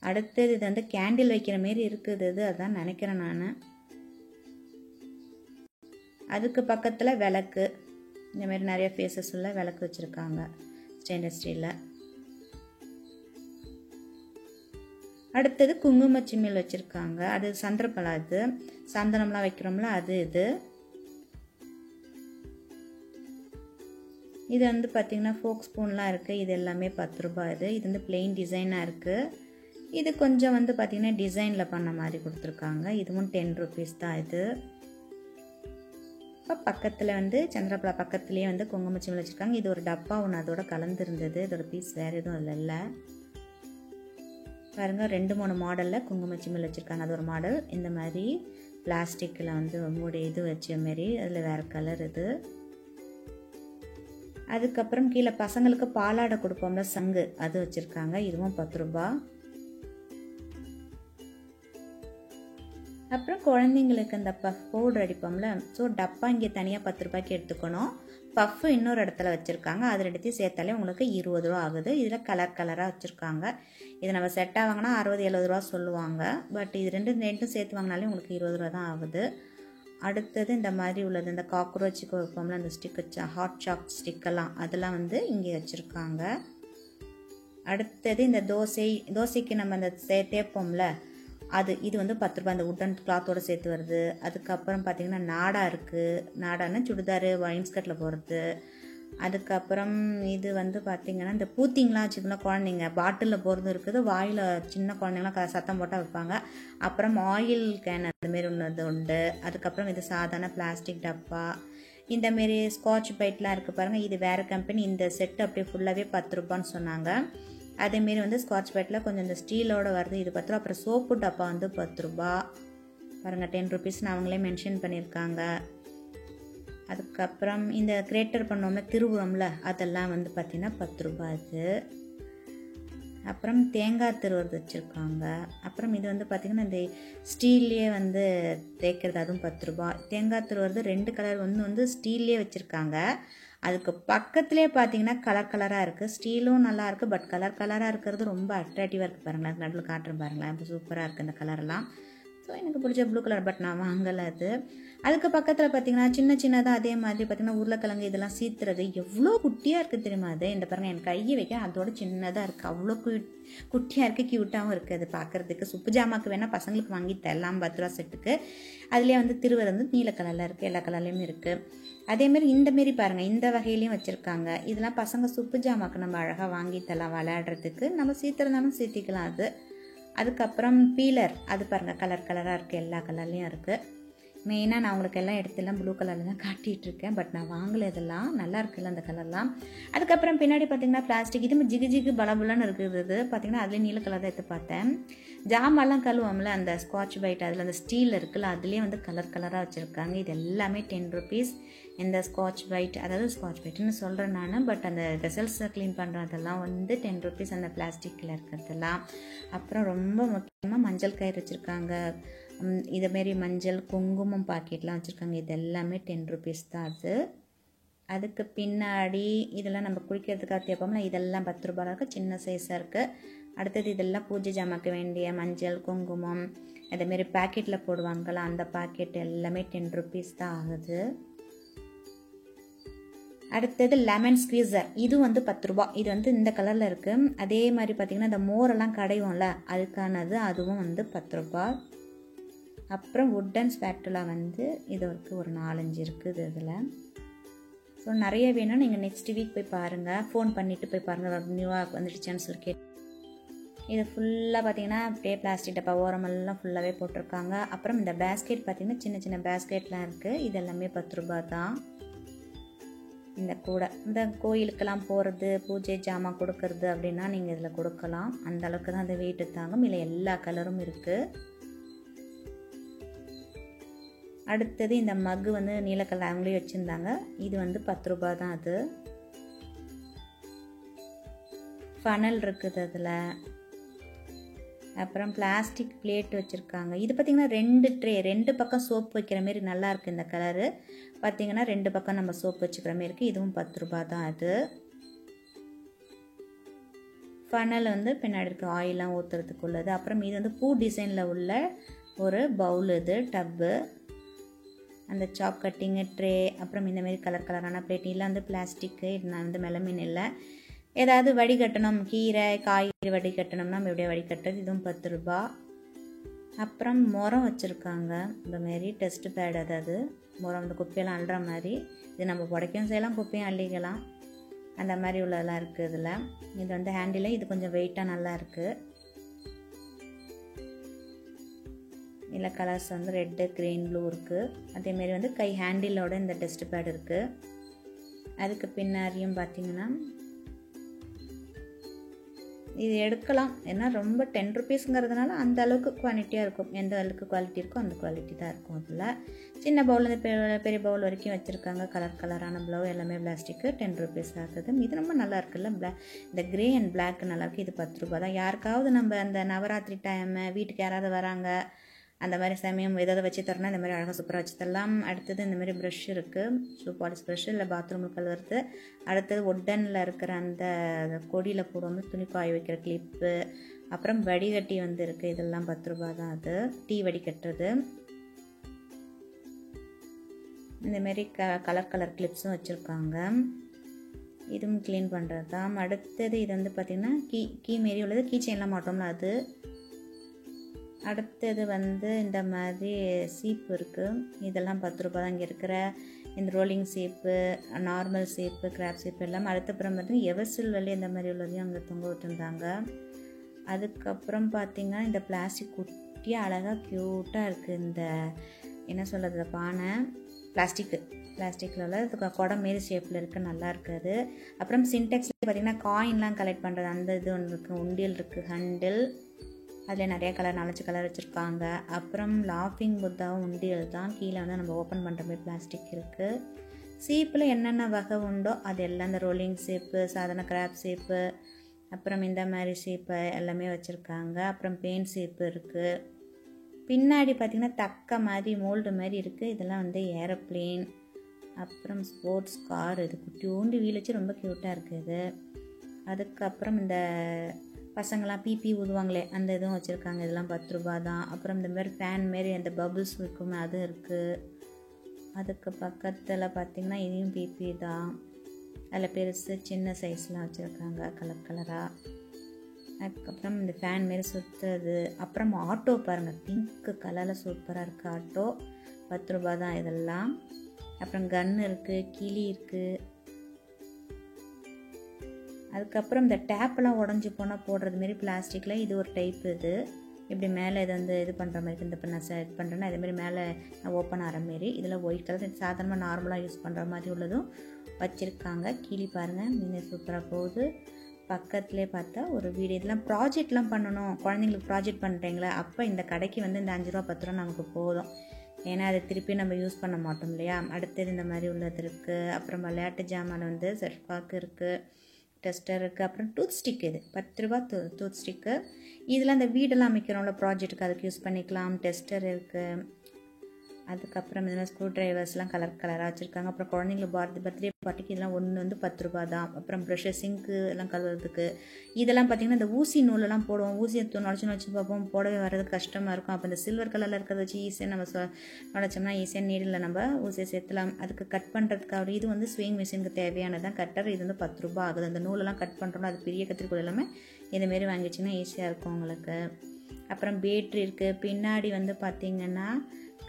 அடுத்தது இது வந்து கேண்டில் வைக்கிற மாரி இருக்குது இது, அதான் நினைக்கிறேன் நான். அதுக்கு பக்கத்தில் விளக்கு, இந்தமாரி நிறைய ஃபேஸஸ் உள்ள விளக்கு வச்சுருக்காங்க ஸ்டெயின்லெஸ் ஸ்டீலில். அடுத்தது குங்கும சிம்மில் வச்சுருக்காங்க, அது சந்திரப்பழம், அது சந்தனம்லாம் வைக்கிறோம்ல அது. இது வந்து பார்த்திங்கன்னா ஃபோக் ஸ்பூன்லாம் இருக்குது, இது எல்லாமே 10 ரூபா. இது வந்து பிளெயின் டிசைனாக இருக்குது. இது கொஞ்சம் வந்து பார்த்திங்கன்னா டிசைனில் பண்ண மாதிரி கொடுத்துருக்காங்க. இதுவும் 10 ருபீஸ் தான் இது. இப்போ பக்கத்தில் வந்து சந்திரப்பழம் பக்கத்துலேயே வந்து குங்குமச்சிமில் வச்சுருக்காங்க. இது ஒரு டப்பா ஒன்று அதோட கலந்துருந்தது, இதோட பீஸ் வேறு எதுவும் அதில் இல்லை. பாருங்கள் 2-3 மாடலில் குங்குமச்சிமில் வச்சுருக்காங்க. அது ஒரு மாடல், இந்த மாதிரி பிளாஸ்டிக்கில் வந்து மூடி இது வச்ச மாரி, அதில் வேறு கலர் இது. அதுக்கப்புறம் கீழே பசங்களுக்கு பாலாடை கொடுப்போம்ல சங்கு, அது வச்சுருக்காங்க. இதுவும் 10 ரூபா. அப்புறம் குழந்தைங்களுக்கு இந்த பஃப் பவுடர் அடிப்போம்ல, ஸோ டப்பா இங்கே தனியாக 10 ரூபாய்க்கு எடுத்துக்கணும். பஃப்பு இன்னொரு இடத்துல வச்சுருக்காங்க, அது ரெண்டுத்தையும் சேர்த்தாலே உங்களுக்கு 20 ரூபா ஆகுது. இதில் கலர் கலராக வச்சுருக்காங்க. இது நம்ம செட்டாக வாங்கினா 60-70 ரூபா சொல்லுவாங்க, பட் இது ரெண்டும் சேர்த்து வாங்கினாலே உங்களுக்கு 20 ரூபா தான் ஆகுது. அடுத்தது இந்த மாதிரி உள்ளது, இந்த காக்ரோச்சுக்கு வைப்போம்ல அந்த ஸ்டிக் வச்சா, ஹாட் சாக் ஸ்டிக்கெல்லாம், அதெல்லாம் வந்து இங்கே வச்சுருக்காங்க. அடுத்தது இந்த தோசைக்கு நம்ம அந்த தேப்போம்ல அது, இது வந்து 10 ரூபா, இந்த உட்டன் கிளாத்தோடு சேர்த்து வருது. அதுக்கப்புறம் பார்த்திங்கன்னா நாடா இருக்குது, நாடான்னு சுடிதாரு வைன்ஸ்கட்டில் போகிறது. அதுக்கப்புறம் இது வந்து பார்த்திங்கன்னா இந்த பூத்திங்கெலாம் வச்சுக்கலாம் குழந்தைங்க, பாட்டிலில் போகிறது இருக்குது, வாயில் சின்ன குழந்தைங்களாம் சத்தம் போட்டால் வைப்பாங்க. அப்புறம் ஆயில் கேன் அதுமாரி ஒன்று உண்டு. அதுக்கப்புறம் இது சாதாரண பிளாஸ்டிக் டப்பா, இந்தமாரி ஸ்காட்ச் பைட்லாம் இருக்குது பாருங்கள், இது வேறு கம்பெனி. இந்த செட்டு அப்படியே ஃபுல்லாகவே 10 ரூபான்னு சொன்னாங்க. அதேமாரி வந்து ஸ்காட்ச் பைட்டில் கொஞ்சம் இந்த ஸ்டீலோடு வருது, இது 10 ரூபா. அப்புறம் சோப்பு டப்பா வந்து 10 ரூபா பாருங்கள், 10 ருபீஸ்னு அவங்களே மென்ஷன் பண்ணியிருக்காங்க. அதுக்கப்புறம் இந்த கிரேட்டர் பண்ணோம்ல திருவுறோம்ல, அதெல்லாம் வந்து பார்த்திங்கன்னா 10 ரூபா இது. அப்புறம் தேங்காய் திருவுறது வச்சுருக்காங்க. அப்புறம் இது வந்து பார்த்திங்கன்னா இந்த ஸ்டீல்லே வந்து தேய்க்கிறது, அதுவும் 10 ரூபா. தேங்காய் திருவுறது 2 கலர் வந்து ஸ்டீல்லே வச்சுருக்காங்க. அதுக்கு பக்கத்துலேயே பார்த்திங்கன்னா கலர் கலராக இருக்குது. ஸ்டீலும் நல்லா இருக்குது, பட் கலர் கலராக இருக்கிறது ரொம்ப அட்ராக்டிவாக இருக்குது பாருங்களேன். நடுவில் காட்டுறேன் பாருங்களேன், இப்போ சூப்பராக இருக்குது இந்த கலரெல்லாம். ஸோ எனக்கு பிடிச்ச ப்ளூ கலர், பட் நான் வாங்கலை அது. அதுக்கு பக்கத்தில் பார்த்திங்கன்னா சின்னதாக அதே மாதிரி பார்த்திங்கன்னா உருளைக்கிழங்கு இதெல்லாம் சீத்துறது, எவ்வளோ குட்டியாக இருக்குது தெரியுமா அது. இந்த பாருங்கள், என் கையை வைக்க அதோட சின்னதாக இருக்குது, அவ்வளோ குட்டியாக இருக்குது, க்யூட்டாகவும் இருக்குது அது பார்க்குறதுக்கு. சுப்பு ஜாமாக்கு வேணால் பசங்களுக்கு வாங்கி தரலாம் 10 ரூபா செட்டுக்கு. அதுலேயே வந்து திருவர் வந்து நீல கலரில் இருக்குது, எல்லா கலர்லேயும் இருக்குது. அதேமாரி இந்தமாரி பாருங்கள், இந்த வகையிலையும் வச்சுருக்காங்க. இதெல்லாம் பசங்க சுப்பு ஜாமாக்கு நம்ம அழகாக வாங்கி தரலாம் விளையாடுறதுக்கு, நம்ம சீத்துறதாலும் சீத்திக்கலாம் அது. அதுக்கப்புறம் பீலர், அது பாருங்கள் கலர் கலராக இருக்குது, எல்லா கலர்லேயும் இருக்குது. மெயினாக நான் உங்களுக்கு எல்லாம் எடுத்துலாம் ப்ளூ கலரில் தான் காட்டிகிட்ருக்கேன், பட் நான் வாங்கலை, இதெல்லாம் நல்லா இருக்குல்ல அந்த கலர்லாம். அதுக்கப்புறம் பின்னாடி பார்த்திங்கன்னா பிளாஸ்டிக், இது ஜிகு பலபுலன்னு இருக்குது பார்த்திங்கன்னா, அதுலேயே நீல கலர் தான் எடுத்து பார்த்தேன். ஜாமெல்லாம் கழுவோம்ல அந்த ஸ்காட்ச் பைட், அதில் அந்த ஸ்டீல் இருக்குல்ல, அதுலேயே வந்து கலர் கலராக வச்சுருக்காங்க. இது எல்லாமே 10 ருபீஸ். இந்த ஸ்காட்ச் பைட், அதாவது ஸ்காட்ச் பைட்டுன்னு சொல்கிறேன் நான், பட் அந்த வெசல்ஸை க்ளீன் பண்ணுறதெல்லாம் வந்து 10 ருபீஸ் அந்த பிளாஸ்டிக்கில் இருக்கிறதெல்லாம். அப்புறம் ரொம்ப முக்கியமாக மஞ்சள் கயிறு வச்சுருக்காங்க. இதேமாரி மஞ்சள் குங்குமம் பாக்கெட்லாம் வச்சுருக்காங்க. இது எல்லாமே 10 ருபீஸ் தான் அது. அதுக்கு பின்னாடி இதெல்லாம் நம்ம குளிக்கிறதுக்காக தேப்போம்ல, இதெல்லாம் 10 ரூபாய் இருக்குது, சின்ன சைஸாக இருக்குது. அடுத்தது இதெல்லாம் பூஜை ஜாமாக்க வேண்டிய மஞ்சள் குங்குமம் அதேமாரி பேக்கெட்டில் போடுவாங்கள்ல, அந்த பாக்கெட் எல்லாமே 10 ருபீஸ் தான் ஆகுது. அடுத்தது லெமன் ஸ்க்வீசர், இது வந்து 10 ரூபா. இது வந்து இந்த கலரில் இருக்குது. அதே மாதிரி பார்த்திங்கன்னா இந்த மோரெல்லாம் கடையும்ல அதுக்கானது, அதுவும் வந்து 10 ரூபா. அப்புறம் வுட்டன் ஸ்பேட்டுலா வந்து இது வரைக்கும் ஒரு 4-5 இருக்குது இதில். ஸோ நிறைய வேணும், நீங்கள் நெக்ஸ்ட் வீக் போய் பாருங்கள், ஃபோன் பண்ணிவிட்டு போய் பாருங்கள் நியூவாக வந்துடுச்சான்னு சொல்லி கேட்டு. இது ஃபுல்லாக பார்த்திங்கன்னா அப்படியே பிளாஸ்டிக் டப்பா ஓரமெல்லாம் ஃபுல்லாகவே போட்டிருக்காங்க. அப்புறம் இந்த பேஸ்கெட் பார்த்திங்கன்னா சின்ன சின்ன பேஸ்கெட்லாம் இருக்குது. இது எல்லாமே 10 ரூபா தான். இந்த கூடை இந்த கோயிலுக்கெல்லாம் போகிறது, பூஜை ஜாமான் கொடுக்கறது அப்படின்னா நீங்கள் இதில் கொடுக்கலாம். அந்த அளவுக்கு தான் அது வெயிட்டு தாங்கும். இல்லை எல்லா கலரும் இருக்குது. அடுத்தது இந்த மக்கு வந்து நீலக்கலர் அவங்களே வச்சுருந்தாங்க. இது வந்து 10 ரூபா தான். அது ஃபனல் இருக்குது அதில். அப்புறம் பிளாஸ்டிக் பிளேட் வச்சுருக்காங்க. இது பார்த்திங்கன்னா 2 ட்ரே, 2 பக்கம் சோப்பு வைக்கிற மாரி நல்லாயிருக்கு இந்த கலரு. பார்த்திங்கன்னா 2 பக்கம் நம்ம சோப்பு வச்சுக்கிற மாரி இருக்குது. இதுவும் 10 ரூபா தான். அது ஃபனல் வந்து பின்னாடி இருக்குது, ஆயிலாம் ஊற்றுறதுக்கு உள்ளது. அப்புறம் இது வந்து பூ டிசைனில் உள்ள ஒரு பவுல், இது டப்பு. அந்த சாப் கட்டிங்கு ட்ரே, அப்புறம் இந்தமாரி கலர் கலரான பிளேட். இல்லை வந்து பிளாஸ்டிக்கு, இது நான் வந்து மெலமின் இல்லை. ஏதாவது வடிகட்டணும், கீரை காய்கறி வடிகட்டணும்னா நம்ம எப்படியே வடிகட்டுறது. இதுவும் 10 ரூபா. அப்புறம் முறம் வச்சுருக்காங்க, இந்தமாரி டெஸ்ட் பேட். அதாவது முறம் இந்த குப்பையெல்லாம் அள்ளுற மாதிரி. இது நம்ம புடைக்கவும் செய்யலாம், குப்பையும் அள்ளிக்கலாம். அந்த மாதிரி உள்ளதெல்லாம் இருக்குது இதில். இது வந்து ஹேண்டில், இது கொஞ்சம் வெயிட்டாக நல்லா இருக்குது. இதில் கலர்ஸ் வந்து ரெட்டு, க்ரீன், ப்ளூ இருக்குது. அதேமாரி வந்து கை ஹேண்டிலோட இந்த டெஸ்ட் பேட் இருக்குது. அதுக்கு பின்னாடியும் பார்த்திங்கன்னா இது எடுக்கலாம். ஏன்னா ரொம்ப 10 ருபீஸுங்கிறதுனால அந்த அளவுக்கு குவாலிட்டியாக இருக்கும். எந்த அளவுக்கு குவாலிட்டி இருக்கோ அந்த குவாலிட்டி தான் இருக்கும். அதில் சின்ன பவுல்லேருந்து பெரிய பவுல் வரைக்கும் வச்சுருக்காங்க. கலர் கலரான ப்ளவு எல்லாமே பிளாஸ்டிக்கு. 10 ருபீஸ் ஆகுது. இது ரொம்ப நல்லா இருக்குல்ல. இந்த க்ரே அண்ட் பிளாக் நல்லாயிருக்கு. இது 10 ரூபா தான். யாருக்காவது நம்ம அந்த நவராத்திரி டைமு வீட்டுக்கு யாராவது வராங்க அந்த மாதிரி சமயம் ஏதாவது வச்சு தரணும், இந்த மாதிரி அழகாக சூப்பராக வச்சு தரலாம். அடுத்தது இந்தமாரி ப்ரஷ் இருக்குது, ஷூ பாலிஷ் ப்ரஷ், இல்லை பாத்ரூமில் கழுவுறது. அடுத்தது உட்டனில் இருக்கிற அந்த கொடியில் போடுவோம் துணி காய வைக்கிற கிளிப்பு. அப்புறம் வடிகட்டி வந்து இருக்குது. இதெல்லாம் 10 ரூபா தான். அது டீ வடிகட்டுறது. இந்தமாரி கலர் கலர் கிளிப்ஸும் வச்சுருக்காங்க. இதுவும் க்ளீன் பண்ணுறது தான். அடுத்தது இது வந்து பார்த்திங்கன்னா கீ மாரி உள்ளது, கீ செயின்லாம் மாட்டோம்ல அது. அடுத்தது வந்து இந்த மாதிரி சீப்பு இருக்குது. இதெல்லாம் 10 ரூபா தான். இங்கே இருக்கிற இந்த ரோலிங் சீப்பு, நார்மல் சீப்பு, கிராப் சீப்பு எல்லாம். அடுத்தப்புறம் பார்த்திங்கன்னா எவர்சில் வலி இந்த மாதிரி உள்ளதையும் அங்கே தொங்க விட்டுருந்தாங்க. அதுக்கப்புறம் பார்த்திங்கன்னா இந்த பிளாஸ்டிக் குட்டியாக அழகாக க்யூட்டாக இருக்குது. இந்த என்ன சொல்கிறது, பானை பிளாஸ்டிக்கில் உள்ள குடம் மாரி ஷேப்பில் இருக்குது, நல்லா இருக்காது. அப்புறம் சின்டெக்ஸில் பார்த்திங்கன்னா காயின்லாம் கலெக்ட் பண்ணுறது அந்த இது ஒன்று இருக்குது. உண்டியல் இருக்குது, ஹண்டில். அதில் நிறைய கலர் 4 கலர் வச்சுருக்காங்க. அப்புறம் லாஃபிங் புத்தாவும் உண்டியல் தான். கீழே வந்து நம்ம ஓப்பன் பண்ணுற மாதிரி பிளாஸ்டிக் இருக்குது. சீப்பில் என்னென்ன வகை உண்டோ அது எல்லாம், இந்த ரோலிங் சீப்பு, சாதாரண கிராப் சீப்பு, அப்புறம் இந்த மாதிரி சீப்பு எல்லாமே வச்சுருக்காங்க. அப்புறம் பெயிண்ட் சீப்பு இருக்குது. பின்னாடி பார்த்திங்கன்னா தக்க மாதிரி மோல்டு மாதிரி இருக்குது. இதெல்லாம் வந்து ஏரோப்ளேன். அப்புறம் ஸ்போர்ட்ஸ் கார், இது குட்டியோண்டு வீல் வச்சு ரொம்ப க்யூட்டாக இருக்குது. அதுக்கப்புறம் இந்த பசங்களாம் பிபி ஊதுவாங்களே அந்த இதுவும் வச்சுருக்காங்க. இதெல்லாம் 10 ரூபா தான். அப்புறம் இந்த மாதிரி ஃபேன் மாரி அந்த பபுள்ஸ் இருக்குமே அதுவும் இருக்குது. அதுக்கு பக்கத்தில் பார்த்திங்கன்னா இதையும் பிபி தான். அதில் பெருசு சின்ன சைஸ்லாம் வச்சுருக்காங்க கலர் கலராக. அதுக்கப்புறம் இந்த ஃபேன் மாரி சுற்றுறது. அப்புறம் ஆட்டோ பாருங்கள், பிங்க் கலரில் சூப்பராக இருக்குது ஆட்டோ. 10 ரூபா தான் இதெல்லாம். அப்புறம் கன் இருக்குது, கிளி இருக்குது. அதுக்கப்புறம் இந்த டேப்பெல்லாம் உடஞ்சி போனால் போடுறது மாரி பிளாஸ்டிக்கில் இது ஒரு டைப். இது இப்படி மேலே இது வந்து இது பண்ணுற மாதிரி, இந்த இப்போ நான் செட் பண்ணுறேன்னா இதேமாரி மேலே ஓப்பன் ஆகிற மாரி. இதில் ஒயிட் கலர் சாதாரணமாக நார்மலாக யூஸ் பண்ணுற மாதிரி உள்ளதும் வச்சுருக்காங்க. கிளி பாருங்கள், மீன் சூப்பராக போகுது. பக்கத்துலேயே பார்த்தா ஒரு வீடு. இதெல்லாம் ப்ராஜெக்ட்லாம் பண்ணணும், குழந்தைங்களுக்கு ப்ராஜெக்ட் பண்ணுறீங்களா, அப்போ இந்த கடைக்கு வந்து இந்த 5 ரூபா 10 ரூபா நமக்கு போதும். ஏன்னா அதை திருப்பி நம்ம யூஸ் பண்ண மாட்டோம் இல்லையா. அடுத்தது இந்த மாதிரி உள்ளது இருக்குது. அப்புறம் விளையாட்டு ஜாமான் வந்து செல்ஃபாக்கு இருக்குது, டெஸ்டர் இருக்குது. அப்புறம் டூத் ஸ்டிக், இது 10 ரூபா டூத் ஸ்டிக்கு. இதில் அந்த வீடெல்லாம் அமைக்கிறோம்ல ப்ராஜெக்ட்டுக்கு அதுக்கு யூஸ் பண்ணிக்கலாம். டெஸ்டர் இருக்குது. அதுக்கப்புறம் இதெல்லாம் ஸ்க்ரூ ட்ரைவர்ஸ்லாம் கலர் கலராக வச்சுருக்காங்க. அப்புறம் குழந்தைங்களுக்கு பர்த்டே பார்ட்டிக்கு இதெல்லாம் ஒன்று வந்து 10 ரூபா தான். அப்புறம் ப்ரஷ்ஷு, சிங்க்கு எல்லாம் கழுவுறதுக்கு இதெல்லாம் பார்த்திங்கன்னா இந்த ஊசி நூலெல்லாம் போடுவோம். ஊசியை நுழைச்சி பார்ப்போம், போடவே வர்றது கஷ்டமாக இருக்கும். அப்போ இந்த சில்வர் கலரில் இருக்கிறத வச்சு ஈஸியாக நம்ம நுழைச்சோம்னா ஈஸியாக நீடில் நம்ம ஊசியை சேர்த்துலாம். அதுக்கு கட் பண்ணுறதுக்காக இது வந்து ஸ்விங் மிஷினுக்கு தேவையானதான் கட்டர். இது வந்து 10 ரூபா ஆகுது. அந்த நூலெல்லாம் கட் பண்ணுறோம்னா அது பெரிய கத்திரிக்கோள் எல்லாமே இதுமாரி வாங்கிச்சிங்கன்னா ஈஸியாக இருக்கும் உங்களுக்கு. அப்புறம் பேட்ரி இருக்குது. பின்னாடி வந்து பார்த்திங்கன்னா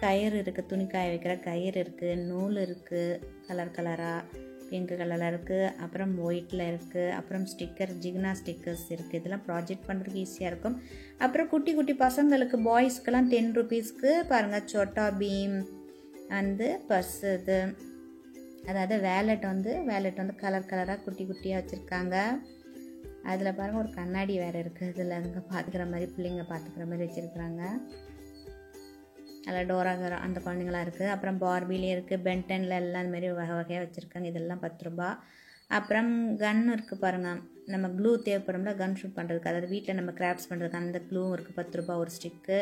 கயிறு இருக்குது, துணி காய வைக்கிற கயிறு இருக்குது, நூல் இருக்குது கலர் கலராக, பிங்க் கலரில் இருக்குது, அப்புறம் ஒயிட்டில் இருக்குது, அப்புறம் ஸ்டிக்கர், ஜிக்னா ஸ்டிக்கர்ஸ் இருக்குது. இதெல்லாம் ப்ராஜெக்ட் பண்ணுறதுக்கு ஈஸியாக இருக்கும். அப்புறம் குட்டி குட்டி பசங்களுக்கு பாய்ஸ்க்கெல்லாம் 10 ருபீஸ்க்கு பாருங்கள் சோட்டா பீம் வந்து பர்ஸ் இது, அதாவது வேலெட் வந்து கலர் கலராக குட்டி குட்டியாக வச்சுருக்காங்க. அதில் பாருங்கள் ஒரு கண்ணாடி வேறு இருக்குது. இதில் அதுங்க பார்த்துக்கிற மாதிரி பிள்ளைங்க பார்த்துக்கிற மாதிரி வச்சுருக்குறாங்க. அதில் டோராகரா அந்த குழந்தைங்களாம் இருக்குது. அப்புறம் பார்பிலே இருக்குது, பென்டனில் எல்லாம் அந்த மாதிரி வகை வகையாக வச்சுருக்காங்க. இதெல்லாம் 10 ரூபா. அப்புறம் கன் இருக்குது பாருங்கள், நம்ம க்ளூ தேவைப்படும்ல கன் ஷூட் பண்ணுறதுக்கு, அதாவது வீட்டில் நம்ம கிராஃப்ட்ஸ் பண்ணுறதுக்கு அந்த க்ளூவும் இருக்குது 10 ரூபா ஒரு ஸ்டிக்கு.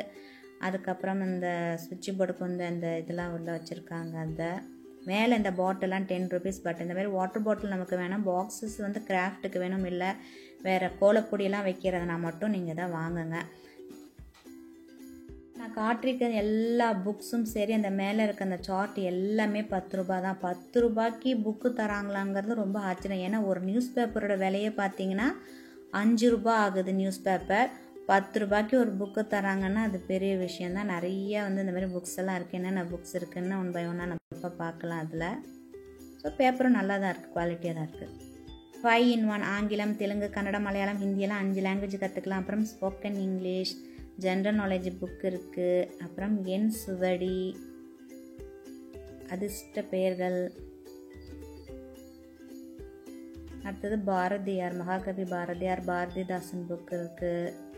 அதுக்கப்புறம் இந்த சுவிட்ச் போர்டுக்கு வந்து அந்த இதெல்லாம் உள்ள வச்சுருக்காங்க. அந்த மேலே இந்த பாட்டிலாம் 10 ருபீஸ். பட் இந்த மாதிரி வாட்டர் பாட்டில் நமக்கு வேணும், பாக்ஸஸ் வந்து கிராஃப்ட்டுக்கு வேணும், இல்லை வேறு கோலப்பொடியெல்லாம் வைக்கிறதுனா மட்டும் நீங்கள் தான் வாங்குங்க. நான் காட்டிருக்க எல்லா புக்ஸும் சரி, அந்த மேலே இருக்க அந்த சார்ட் எல்லாமே 10 ரூபா தான். 10 ரூபாய்க்கு புக்கு தராங்களாங்கிறது ரொம்ப ஆச்சரியம். ஏன்னா ஒரு நியூஸ் பேப்பரோட விலையை பார்த்தீங்கன்னா 5 ரூபா ஆகுது நியூஸ் பேப்பர். 10 ரூபாய்க்கு ஒரு புக்கு தராங்கன்னா அது பெரிய விஷயந்தான். நிறைய வந்து இந்த மாதிரி புக்ஸ் எல்லாம் இருக்குது. என்னென்ன புக்ஸ் இருக்குதுன்னு ஒன் பை ஒன்னாக நம்ம இப்போ பார்க்கலாம் அதில். ஸோ பேப்பரும் நல்லா தான் இருக்குது, குவாலிட்டியாக தான் இருக்குது. 5 in 1 ஆங்கிலம், தெலுங்கு, கன்னடம், மலையாளம், ஹிந்தியெல்லாம் 5 லாங்குவேஜ் கற்றுக்கலாம். அப்புறம் spoken English, general knowledge book இருக்குது. அப்புறம் என் சுவடி, அதிர்ஷ்ட பெயர்கள், அடுத்தது பாரதியார், மகாகவி பாரதியார், பாரதிதாசன் புக் இருக்குது.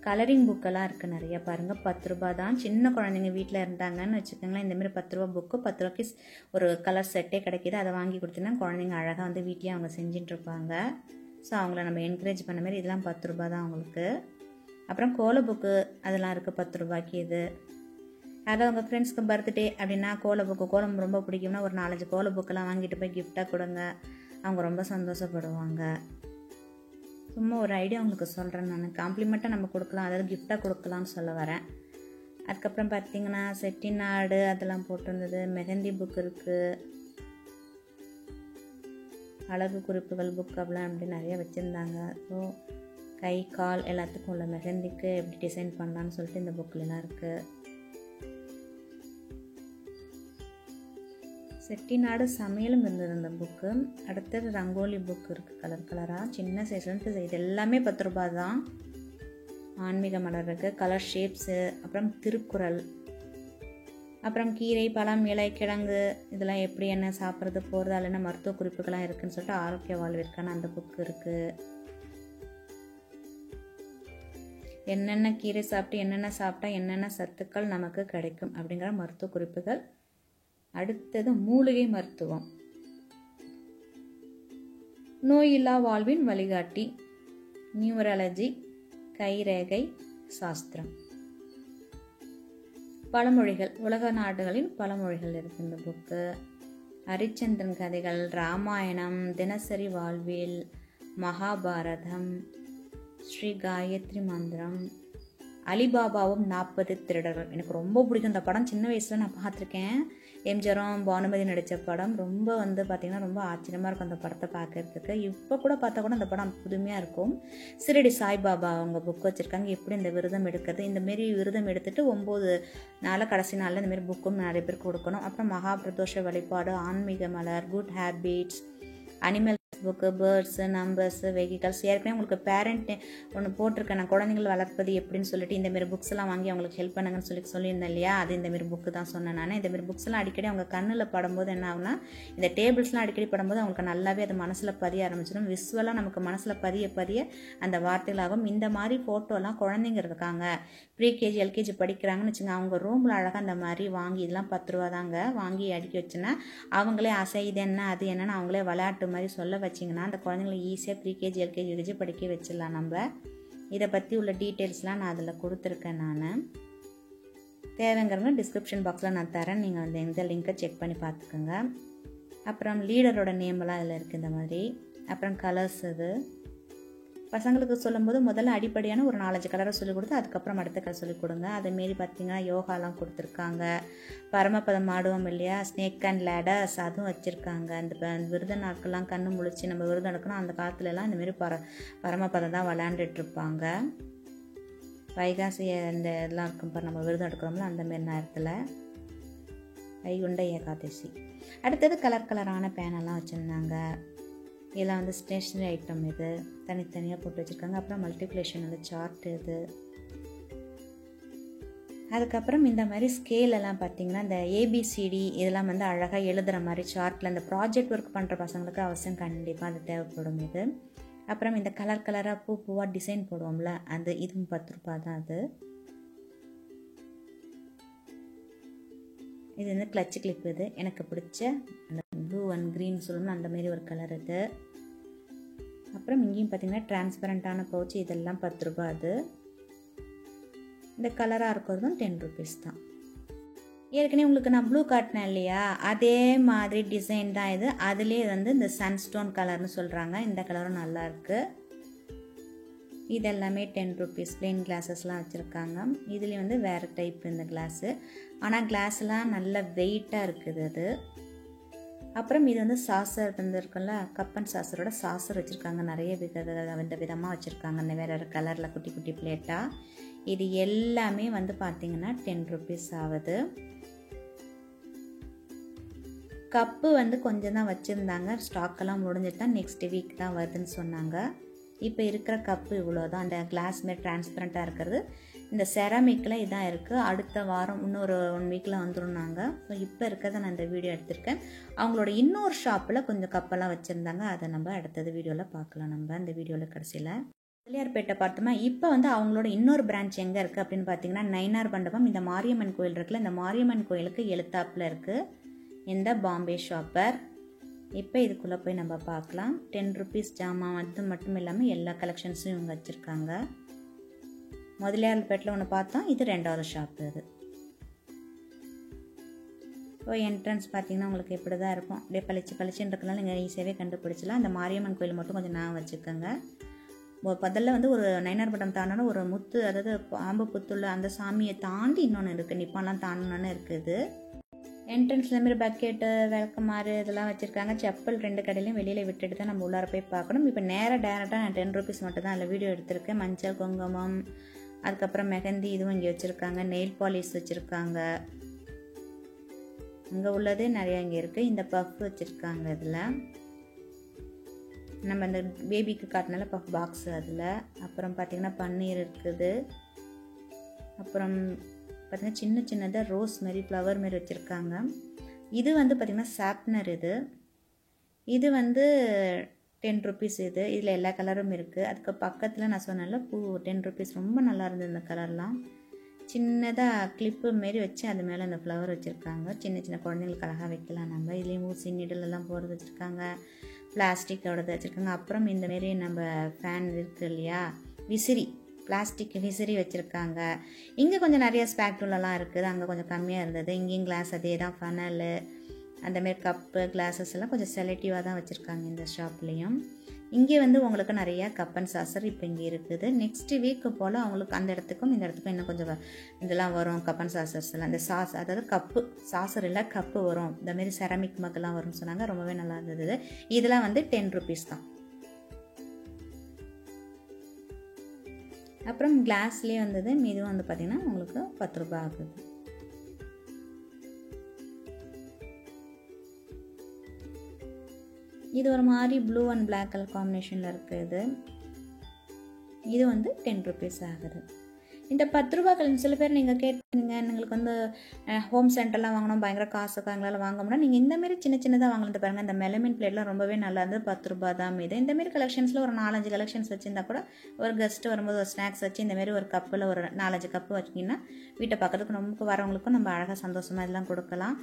கலரிங் புக்கெல்லாம் இருக்குது நிறையா பாருங்கள். 10 ரூபா தான். சின்ன குழந்தைங்க வீட்டில் இருந்தாங்கன்னு வச்சுக்கோங்களேன், இந்தமாரி 10 ரூபா புக்கு 10 ரூபாய்க்கு ஒரு கலர் செட்டே கிடைக்கிது. அதை வாங்கி கொடுத்தீங்கன்னா குழந்தைங்க அழகாக வந்து வீட்லேயே அவங்க செஞ்சுட்டுருப்பாங்க. ஸோ அவங்கள நம்ம என்கரேஜ் பண்ண மாதிரி இதெல்லாம் 10 ரூபா தான் அவங்களுக்கு. அப்புறம் கோல புக்கு அதெல்லாம் இருக்குது 10 ரூபாய்க்கு. இது அதாவது உங்கள் ஃப்ரெண்ட்ஸ்க்கு பர்த்டே அப்படின்னா கோலம் ரொம்ப பிடிக்கும்னா ஒரு 4-5 கோல புக்கெல்லாம் வாங்கிட்டு போய் கிஃப்டாக கொடுங்க, அவங்க ரொம்ப சந்தோஷப்படுவாங்க. சும்மா ஒரு ஐடியா உங்களுக்கு சொல்கிறேன் நான். காம்ப்ளிமெண்ட்டாக நம்ம கொடுக்கலாம், அதாவது கிஃப்டாக கொடுக்கலாம்னு சொல்ல வரேன். அதுக்கப்புறம் பார்த்திங்கன்னா செட்டிநாடு அதெல்லாம் போட்டிருந்தது. மெஹந்தி புக் இருக்குது, அழகு குறிப்புகள் புக் அப்படிலாம் அப்படி நிறைய வச்சுருந்தாங்க. ஸோ கை கால் எல்லாத்துக்கும் உள்ள மெஹந்திக்கு எப்படி டிசைன் பண்ணலான்னு சொல்லிட்டு இந்த புக்கிலலாம் இருக்குது. செட்டிநாடு சமையலும் இருந்தது அந்த புக்கு. அடுத்தது ரங்கோலி புக் இருக்குது கலர் கலராக, சின்ன சைஸ்லேருந்து இது எல்லாமே 10 ரூபா தான். ஆன்மீக மலர் இருக்குது, கலர் ஷேப்ஸு, அப்புறம் திருக்குறள், அப்புறம் கீரை, பழம், இலை, கிழங்கு இதெல்லாம் எப்படி என்ன சாப்பிட்றது போகிறது, அதில் என்ன மருத்துவ குறிப்புகள்லாம் இருக்குதுன்னு சொல்லிட்டு ஆரோக்கிய வாழ்விற்கான அந்த புக்கு இருக்குது. என்னென்ன கீரை சாப்பிட்டு என்னென்ன சாப்பிட்டா என்னென்ன சத்துக்கள் நமக்கு கிடைக்கும் அப்படிங்கிற மருத்துவ குறிப்புகள். அடுத்தது மூலிகை மருத்துவம், நோயில்லா வாழ்வின் வழிகாட்டி, நியூமராலஜி, கைரேகை சாஸ்திரம், பழமொழிகள், உலக நாடுகளின் பழமொழிகள் இருக்கு இந்த புக்கு. ஹரிச்சந்திரன் கதைகள், ராமாயணம், தினசரி வாழ்வில், மகாபாரதம், ஸ்ரீ காயத்ரி மந்திரம், அலிபாபாவும் 40 திருடர்கள். எனக்கு ரொம்ப பிடிக்கும் இந்த படம். சின்ன வயசில் நான் பார்த்துருக்கேன். எம்ஜிஆரும் பானுமதி நடித்த படம். ரொம்ப வந்து பார்த்திங்கன்னா ரொம்ப ஆச்சரியமாக இருக்கும் அந்த படத்தை பார்க்குறதுக்கு. இப்போ கூட பார்த்தா கூட அந்த படம் புதுமையாக இருக்கும். சிரடி சாய்பாபா அவங்க புக் வச்சுருக்காங்க, எப்படி இந்த விரதம் எடுக்கிறது. இந்தமாரி விரதம் எடுத்துகிட்டு 9 நாளில் கடைசி நாளில் இந்தமாரி புக்கும் நிறைய பேருக்கு கொடுக்கணும். அப்புறம் மகாபிரதோஷ வழிபாடு, ஆன்மீக மலர், good habits, animal book, birds, numbers, vehicles. ஏற்கனவே உங்களுக்கு பேரண்ட் ஒன்று போட்டிருக்கேன் நான், குழந்தைகள் வளர்ப்பது எப்படின்னு சொல்லிட்டு இந்தமாரி புக்ஸ் எல்லாம் வாங்கி அவங்களுக்கு ஹெல்ப் பண்ணுங்கன்னு சொல்லியிருந்தேன் இல்லையா, அது இந்தமாரி புக்கு தான் சொன்னேன் நான். இந்தமாரி புக்ஸ் எல்லாம் அடிக்கடி அவங்க கண்ணில் படும்போது என்ன ஆகுனா, இந்த டேபிள்ஸ்லாம் அடிக்கடி படும்போது அவங்களுக்கு நல்லாவே அது மனசில் பதிய ஆரம்பிச்சிடும். விசுவலாக நமக்கு மனசில் பதிய அந்த வார்த்தைகளாகும். இந்த மாதிரி ஃபோட்டோலாம் குழந்தைங்க இருக்காங்க, ப்ரீகேஜி எல்கேஜி படிக்கிறாங்கன்னு வச்சுங்க, அவங்க ரூமில் அழகாக அந்த மாதிரி வாங்கி, இதெல்லாம் 10 ரூபா தாங்க, வாங்கி அடுக்கி வச்சுன்னா அவங்களே ஆசை இது என்ன அது என்னன்னு அவங்களே விளையாட்டு மாதிரி சொல்ல வச்சிங்கன்னா அந்த குழந்தைங்களை ஈஸியாக ப்ரீகேஜி எல்கேஜி யூகேஜி படிக்க வச்சிடலாம் நம்ம. இதை பற்றி உள்ள டீட்டெயில்ஸ்லாம் நான் அதில் கொடுத்துருக்கேன் நான். தேவைங்கிறவங்க டிஸ்கிரிப்ஷன் பாக்ஸில் நான் தரேன், நீங்கள் வந்து இந்த லிங்க்கை செக் பண்ணி பார்த்துக்கோங்க. அப்புறம் லீடரோட நேமெல்லாம் அதில் இருக்குது இந்த மாதிரி. அப்புறம் கலர்ஸ் இது பசங்களுக்கு சொல்லும்போது முதல்ல அடிப்படையான ஒரு 4-5 கலரை சொல்லிக் கொடுத்து அதுக்கப்புறம் அடுத்த கலர் சொல்லிக் கொடுங்க. அதேமாரி பார்த்திங்கன்னா யோகாலாம் கொடுத்துருக்காங்க. பரமபதம் ஆடுவோம் இல்லையா, ஸ்னேக் அண்ட் லேடர்ஸ் அதுவும் வச்சுருக்காங்க. இந்த விருத நாட்கள்லாம் கண்ணு முழிச்சு நம்ம விருதம் எடுக்கணும். அந்த காலத்துலலாம் இந்தமாரி பரமபதம் தான் விளையாண்டுட்ருப்பாங்க. வைகாசி இந்த இதெல்லாம் இருக்கும் பாரு, நம்ம விருதம் எடுக்கிறோம்ல அந்தமாரி நேரத்தில். வைகுண்ட ஏகாதசி. அடுத்தது கலர் கலரான பேனெல்லாம் வச்சுருந்தாங்க. இதெல்லாம் வந்து ஸ்டேஷ்னரி ஐட்டம், இது தனித்தனியாக போட்டு வச்சுருக்காங்க. அப்புறம் மல்டிப்ளிகேஷன் வந்து சார்ட் இது. அதுக்கப்புறம் இந்த மாதிரி ஸ்கேல் எல்லாம் பார்த்திங்கன்னா இந்த ஏபிசிடி இதெல்லாம் வந்து அழகாக எழுதுகிற மாதிரி சார்ட்டில் இந்த ப்ராஜெக்ட் ஒர்க் பண்ணுற பசங்களுக்கு அவசியம் கண்டிப்பாக அது தேவைப்படும் இது. அப்புறம் இந்த கலர் கலராக பூவாக டிசைன் போடுவோம்ல அது, இதுவும் 10 ரூபாய் தான். அது இது வந்து கிளட்ச் கிளிப். இது எனக்கு பிடிச்ச அந்த ப்ளூ அண்ட் க்ரீன் சொல்லணும்னா அந்தமாரி ஒரு கலர் இது. அப்புறம் இங்கேயும் பார்த்திங்கன்னா டிரான்ஸ்பரண்ட்டான பவுச், இதெல்லாம் 10 ரூபாய். அது இந்த கலராக இருக்கிறதும் 10 ருபீஸ் தான். ஏற்கனவே உங்களுக்கு நான் ப்ளூ காட்டினேன் இல்லையா, அதே மாதிரி டிசைன் தான் இது. அதுலேயே வந்து இந்த சன்ஸ்டோன் கலர்னு சொல்கிறாங்க. இந்த கலரும் நல்லாயிருக்கு. இது எல்லாமே 10 ருபீஸ். பிளெயின் கிளாஸஸ்லாம் வச்சுருக்காங்க. இதுலேயும் வந்து வேறு டைப் இந்த கிளாஸு, ஆனால் கிளாஸ்லாம் நல்ல வெயிட்டாக இருக்குது அது. அப்புறம் இது வந்து சாசர் இருக்குல்ல, கப் அண்ட் சாசரோட சாசர் வச்சுருக்காங்க. நிறைய விதமாக வச்சுருக்காங்க. இந்த வேறு கலரில் குட்டி குட்டி பிளேட்டாக. இது எல்லாமே வந்து பார்த்திங்கன்னா 10 ருபீஸ் ஆகுது. கப்பு வந்து கொஞ்சம் தான் வச்சுருந்தாங்க, ஸ்டாக்கெல்லாம் முடிஞ்சிட்டு தான் நெக்ஸ்ட் வீக் தான் வருதுன்னு சொன்னாங்க. இப்போ இருக்கிற கப்பு இவ்வளோ தான். அந்த கிளாஸ் மாரி டிரான்ஸ்பரண்ட்டாக இருக்கிறது இந்த செராமிக்கில் இதான் இருக்குது. அடுத்த வாரம் இன்னொரு 1 வீக்கில் வந்துடும்னாங்க. ஸோ இப்போ இருக்கிறத நான் இந்த வீடியோ எடுத்திருக்கேன். அவங்களோட இன்னொரு ஷாப்பில் கொஞ்சம் கப்பெல்லாம் வச்சுருந்தாங்க. அதை நம்ம அடுத்தது வீடியோவில் பார்க்கலாம். நம்ம இந்த வீடியோவில் கடைசியில் பிள்ளையார்பேட்டை பார்த்தோமா. இப்போ வந்து அவங்களோட இன்னொரு பிரான்ச் எங்கே இருக்குது அப்படின்னு பார்த்தீங்கன்னா நயினார் மண்டபம். இந்த மாரியம்மன் கோயில் இருக்குல்ல, இந்த மாரியம்மன் கோயிலுக்கு எழுத்தாப்பில் இருக்குது இந்த பாம்பே ஷாப்பர். இப்போ இதுக்குள்ளே போய் நம்ம பார்க்கலாம். 10 ருபீஸ் ஜாமான் மட்டும் இல்லாமல் எல்லா கலெக்ஷன்ஸும் இவங்க வச்சுருக்காங்க. முதலியார்பேட்டில் ஒன்று பார்த்தோம், இது 2வது ஷாப்பு. இது இப்போ என்ட்ரன்ஸ் பார்த்தீங்கன்னா உங்களுக்கு இப்படி தான் இருக்கும். அப்படியே பளிச்சுன்னு இருக்கிறதுனால நீங்கள் ஈஸியாகவே கண்டுபிடிச்சலாம். அந்த மாரியம்மன் கோயில் மட்டும் கொஞ்சம் நான் வச்சுக்கோங்க. முதல்ல வந்து ஒரு நயினார் மண்டபம் தாண்டோன்னா ஒரு முத்து, அதாவது பாம்பு புத்துள்ள அந்த சாமியை தாண்டி இன்னொன்று இருக்குது, நிப்பாலாம் தாண்டணுன்னு இருக்குது. என்ட்ரன்ஸில் மாரி பக்கெட்டு விளக்கமாறு இதெல்லாம் வச்சுருக்காங்க. செப்பல் 2 கடையிலையும் வெளியில் விட்டுட்டு தான் நம்ம உள்ளார போய் பார்க்கணும். இப்போ டேரெக்டாக நான் 10 ருபீஸ் மட்டும் தான் அதில் வீடியோ எடுத்திருக்கேன். மஞ்சள் குங்குமம், அதுக்கப்புறம் மெஹந்தி இதுவும் இங்கே வச்சுருக்காங்க. நெயில் பாலிஷ் வச்சுருக்காங்க. அங்கே உள்ளதே நிறையா இங்கே இருக்குது. இந்த பஃப் வச்சுருக்காங்க. இதில் நம்ம இந்த பேபிக்கு காட்டினால பஃப் பாக்ஸு அதில். அப்புறம் பார்த்திங்கன்னா பன்னீர் இருக்குது. அப்புறம் பார்த்திங்கன்னா சின்னதாக ரோஸ் மாரி ஃப்ளவர் மாரி வச்சுருக்காங்க. இது வந்து பார்த்திங்கன்னா சாப்னர். இது வந்து 10 ருபீஸ். இதில் எல்லா கலரும் இருக்குது. அதுக்கு பக்கத்தில் நான் சொன்னேன்ல பூ 10 ருபீஸ். ரொம்ப நல்லா இருந்தது இந்த கலர்லாம். சின்னதாக கிளிப்பு மாரி வச்சு அது மேலே இந்த ஃப்ளவர் வச்சுருக்காங்க. சின்ன குழந்தைங்களுக்கு அழகாக வைக்கலாம் நம்ம. இதுலேயும் ஊசி நீடலெல்லாம் போகிறது வச்சுருக்காங்க. பிளாஸ்டிக்கோடது வச்சுருக்காங்க. அப்புறம் இந்தமாரி நம்ம ஃபேன் இருக்குது இல்லையா, விசிறி, பிளாஸ்டிக் விசிறி வச்சுருக்காங்க. இங்கே கொஞ்சம் நிறைய ஸ்பேக்டூலெல்லாம் இருக்குது. அங்கே கொஞ்சம் கம்மியாக இருந்தது. இங்கேயும் கிளாஸ் அதே தான், ஃபனலு அந்தமாரி கப்பு கிளாஸஸ் எல்லாம் கொஞ்சம் செலக்டிவாக தான் வச்சுருக்காங்க இந்த ஷாப்லேயும். இங்கே வந்து உங்களுக்கு நிறையா கப் அண்ட் சாசர் இப்போ இங்கே இருக்குது. நெக்ஸ்ட் வீக்கு போல் அவங்களுக்கு அந்த இடத்துக்கும் இந்த இடத்துக்கும் இன்னும் கொஞ்சம் இதெல்லாம் வரும். கப் அண்ட் சாசர்ஸ் எல்லாம் இந்த அதாவது கப்பு சாசர் இல்லை கப்பு வரும். இந்தமாரி செராமிக் மக்கெல்லாம் வரும்னு சொன்னாங்க. ரொம்பவே நல்லா இருந்தது. இதெல்லாம் வந்து 10 ருபீஸ் தான். அப்புறம் கிளாஸ்லேயே வந்தது. இதுவும் வந்து பார்த்திங்கன்னா உங்களுக்கு 10 ரூபாய் ஆகுது. இது ஒரு மாதிரி ப்ளூ அண்ட் பிளாக் கலர் காம்பினேஷனில் இருக்குது. இது வந்து 10 ருபீஸ் ஆகுது. இந்த 10 ரூபாய்கள் சில பேர் நீங்கள் கேட்டீங்க, எங்களுக்கு வந்து ஹோம் சென்டர்லாம் வாங்கணும், பயங்கர காசுக்கு எங்களால் வாங்க முடியும். நீங்கள் இந்தமாரி சின்னதாக வாங்கலாம். பாருங்கள், இந்த மெலமின் பிளேட்லாம் ரொம்பவே நல்லா இருந்தது. 10 ரூபாய் தான் இது. இந்தமாரி கலெக்ஷன்ஸில் ஒரு 4-5 கலெக்ஷன்ஸ் வச்சுருந்தா கூட ஒரு கெஸ்ட்டு வரும்போது ஒரு ஸ்நாக்ஸ் வச்சு இந்தமாரி ஒரு கப்பில் ஒரு 4-5 கப்பு வச்சிங்கன்னா வீட்டை பக்கத்துக்கு ரொம்ப வரவங்களுக்கும் நம்ம அழகாக சந்தோஷமாக இதெல்லாம் கொடுக்கலாம்.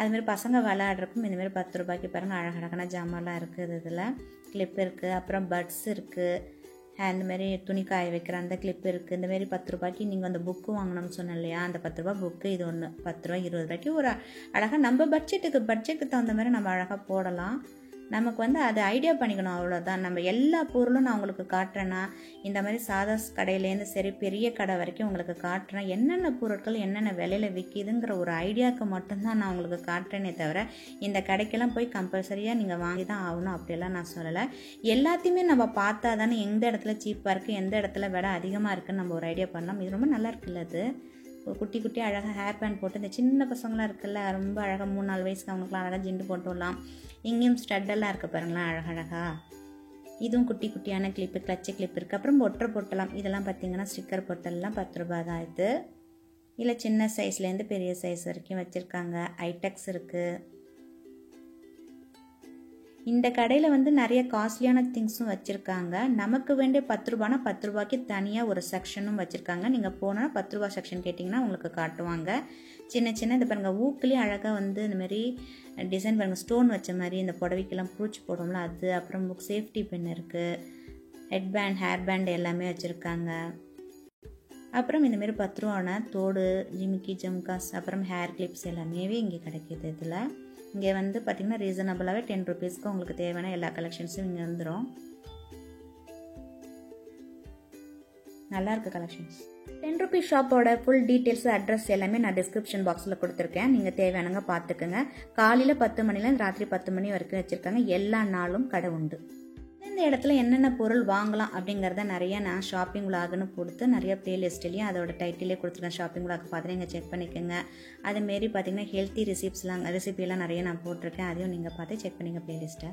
அதுமாரி பசங்க விளையாடுறக்கும் இந்தமாரி 10 ரூபாய்க்கு பாருங்கள் அழகழகான ஜாமான்லாம் இருக்குது. இதில் கிளிப் இருக்குது, அப்புறம் பட்ஸ் இருக்குது, இந்த மாதிரி துணி காய வைக்கிற அந்த கிளிப் இருக்குது. இந்த மாதிரி 10 ரூபாய்க்கு நீங்கள் அந்த புக்கு வாங்கணும்னு சொன்னேன் இல்லையா, அந்த 10 ரூபா புக்கு இது ஒன்று 10 ரூபா 20 ரூபாய்க்கு ஒரு அழகாக நம்ம பட்ஜெட்டுக்கு தகுந்த மாதிரி நம்ம அழகாக போடலாம். நமக்கு வந்து அது ஐடியா பண்ணிக்கணும், அவ்வளோதான். நம்ம எல்லா பொருளும் நான் உங்களுக்கு காட்டுறேன்னா, இந்த மாதிரி சாதா கடையிலேருந்து சரி பெரிய கடை வரைக்கும் உங்களுக்கு காட்டுறேன். என்னென்ன பொருட்கள் என்னென்ன விலையில் விற்கிதுங்கிற ஒரு ஐடியாவுக்கு மட்டும்தான் நான் உங்களுக்கு காட்டுறேனே தவிர, இந்த கடைக்கெல்லாம் போய் கம்பல்சரியாக நீங்கள் வாங்கி தான் ஆகணும் அப்படியெல்லாம் நான் சொல்லலை. எல்லாத்தையுமே நம்ம பார்த்தா தானே எந்த இடத்துல சீப்பாக இருக்குது, எந்த இடத்துல விலை அதிகமாக இருக்குதுன்னு நம்ம ஒரு ஐடியா பண்ணலாம். இது ரொம்ப நல்லா இருக்குல்ல, அது குட்டி குட்டி அழகாக ஹேர் பேண்ட் போட்டு இந்த சின்ன பசங்களாம் இருக்குல்ல, ரொம்ப அழகாக 3-4 வயசுக்கு அவங்களுக்குலாம் அழகாக ஜிண்டு போட்டு விடலாம். இங்கேயும் ஸ்டட்டெல்லாம் இருக்குது பாருங்களேன் அழகழகா. இதுவும் குட்டி குட்டியான கிளிப்பு, கிளச்சு கிளிப் இருக்குது. அப்புறம் ஒற்றை பொட்டலாம், இதெல்லாம் பார்த்தீங்கன்னா ஸ்டிக்கர் பொட்டல்லாம் 10 ரூபா தான். இது இல்லை சின்ன சைஸ்லேருந்து பெரிய சைஸ் வரைக்கும் வச்சுருக்காங்க. ஐடெக்ஸ் இருக்குது. இந்த கடையில் வந்து நிறைய காஸ்ட்லியான திங்ஸும் வச்சுருக்காங்க. நமக்கு வேண்டிய 10 ரூபானா 10 ரூபாய்க்கு தனியாக ஒரு செக்ஷனும் வச்சுருக்காங்க. நீங்கள் போனால் 10 ரூபா செக்ஷன் கேட்டிங்கன்னா உங்களுக்கு காட்டுவாங்க. சின்ன சின்ன இந்த பாருங்கள் ஊக்குலேயே அழகாக வந்து இந்தமாரி டிசைன் பாருங்கள், ஸ்டோன் வச்ச மாதிரி இந்த புடவைக்கெல்லாம் பூச்சி போடுவோம்ல அது. அப்புறம் புக் சேஃப்டி பென் இருக்குது. ஹெட் பேண்ட், ஹேர் பேண்ட் எல்லாமே வச்சுருக்காங்க. அப்புறம் இந்தமாரி 10 ரூபான தோடு, ஜிமிக்கி, ஜம்காஸ், அப்புறம் ஹேர் கிளிப்ஸ் எல்லாமே இங்கே கிடைக்கிது. இதில் இங்கே வந்து பார்த்திங்கன்னா ரீசனபிளாகவே 10 ருபீஸ்க்கு உங்களுக்கு தேவையான எல்லா கலெக்ஷன்ஸும் இங்கே வந்துடும். நல்லாயிருக்கு கலெக்ஷன்ஸ். 10 ருபீஸ் ஷாப்போட ஃபுல் டீட்டெயில்ஸ், அட்ரஸ் எல்லாமே நான் டிஸ்கிரிப்ஷன் பாக்ஸில் கொடுத்துருக்கேன். நீங்கள் தேவையானங்க பார்த்துக்குங்க. காலையில் 10 மணிலேருந்து ராத்திரி 10 மணி வரைக்கும் வச்சுருக்காங்க. எல்லா நாளும் கடை உண்டு. இந்த இடத்துல என்னென்ன பொருள் வாங்கலாம் அப்படிங்கிறத நிறைய நான் ஷாப்பிங் விலாக்னு கொடுத்து நிறைய பிளேலிஸ்ட்லேயும் அதோட டைட்டிலே கொடுத்துருக்கேன். ஷாப்பிங் விலாக் பார்த்து நீங்கள் செக் பண்ணிக்கோங்க. அதுமாரி பார்த்தீங்கன்னா ஹெல்த்தி ரெசிபியெல்லாம் நிறைய நான் போட்டிருக்கேன். அதையும் நீங்கள் பார்த்து செக் பண்ணிங்க பிளேலிஸ்ட்டை.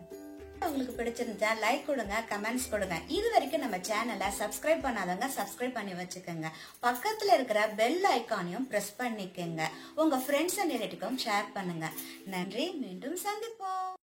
உங்களுக்கு பிடிச்சிருந்தா லைக் கொடுங்க, கமெண்ட்ஸ் கொடுங்க. இது வரைக்கும் நம்ம சேனலை சப்ஸ்கிரைப் பண்ணாதவங்க சப்ஸ்கிரைப் பண்ணி வச்சுக்கோங்க. பக்கத்தில் இருக்கிற பெல் ஐக்கானையும் ப்ரெஸ் பண்ணிக்கோங்க. உங்கள் ஃப்ரெண்ட்ஸ் அண்ட் ரிலேட்டிவ்க்கும் ஷேர் பண்ணுங்க. நன்றி, மீண்டும் சந்திப்போம்.